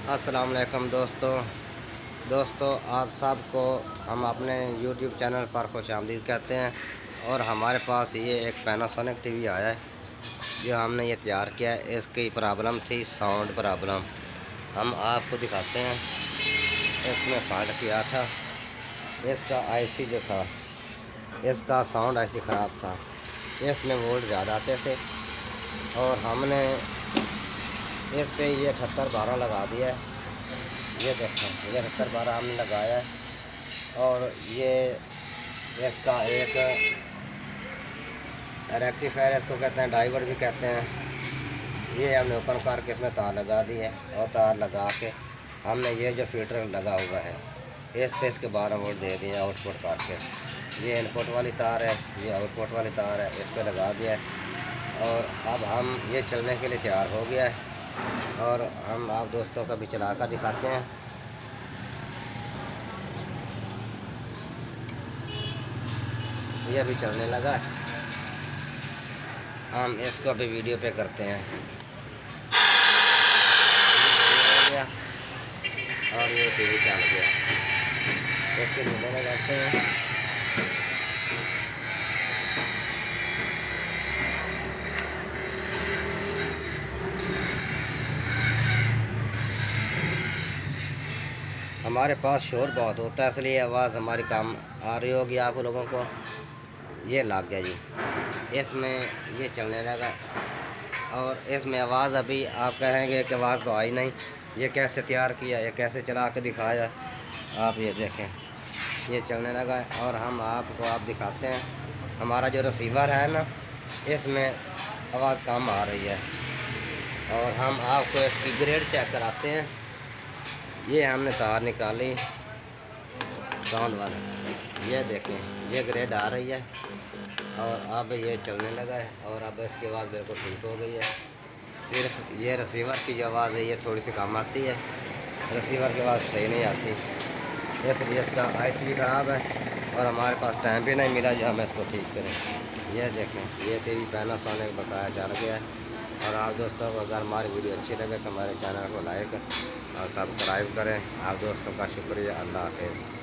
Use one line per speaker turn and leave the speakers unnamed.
अस्सलाम वालेकुम दोस्तों आप सबको हम अपने YouTube चैनल पर खुशामदीद कहते हैं। और हमारे पास ये एक पैनासोनिक टीवी आया है जो हमने ये तैयार किया है। इसकी प्रॉब्लम थी साउंड प्रॉब्लम, हम आपको दिखाते हैं। इसमें फॉल्ट किया था, इसका आईसी जो था, इसका साउंड आईसी ख़राब था, इसमें वोल्ट ज़्यादा आते थे। और हमने इस पे ये 7812 लगा दिया है। ये देखें, ये 7812 हमने लगाया है। और ये इसका एक रेक्टिफायर इसको कहते हैं, डाइवर्ट भी कहते हैं। ये हमने ओपन करके इसमें तार लगा दी है और तार लगा के हमने ये जो फिल्टर लगा हुआ है इस पे इसके 12 वोल्ट दे दिए आउटपुट करके। ये इनपुट वाली तार है, ये आउटपुट वाली तार है, इस पे लगा दिया है। और अब हम ये चलने के लिए तैयार हो गया है। और हम आप दोस्तों का भी चला कर दिखाते हैं। ये अभी चलने लगा है, हम इसको अभी वीडियो पे करते हैं। हो गया और ये टीवी चल गया, इसके नीले लगाते हैं। हमारे पास शोर बहुत होता है इसलिए आवाज़ हमारी कम आ रही होगी आप लोगों को। ये लग गया जी, इसमें ये चलने लगा। और इसमें आवाज़ अभी आप कहेंगे कि आवाज़ तो आई नहीं, ये कैसे तैयार किया, ये कैसे चला के दिखाया। आप ये देखें, ये चलने लगा है। और हम आपको आप दिखाते हैं, हमारा जो रिसीवर है ना, इसमें आवाज़ कम आ रही है। और हम आपको इसकी ग्रेड चेक कराते हैं। ये हमने तार निकाली साउंड वाला, ये देखें, ये ग्रेड आ रही है। और अब ये चलने लगा है और अब इसकी आवाज़ बिल्कुल ठीक हो गई है। सिर्फ ये रिसीवर की जो आवाज़ है ये थोड़ी सी कम आती है, रिसीवर की आवाज़ सही नहीं आती, इसलिए इसका आईसी भी ख़राब है। और हमारे पास टाइम भी नहीं मिला जो हम इसको ठीक करें। ये देखें, ये टीवी पैनासोनिक बकाया चल गया है। और आप दोस्तों को अगर हमारी वीडियो अच्छी लगे तो हमारे चैनल को लाइक और सब्सक्राइब करें। आप दोस्तों का शुक्रिया। अल्लाह हाफ़िज़।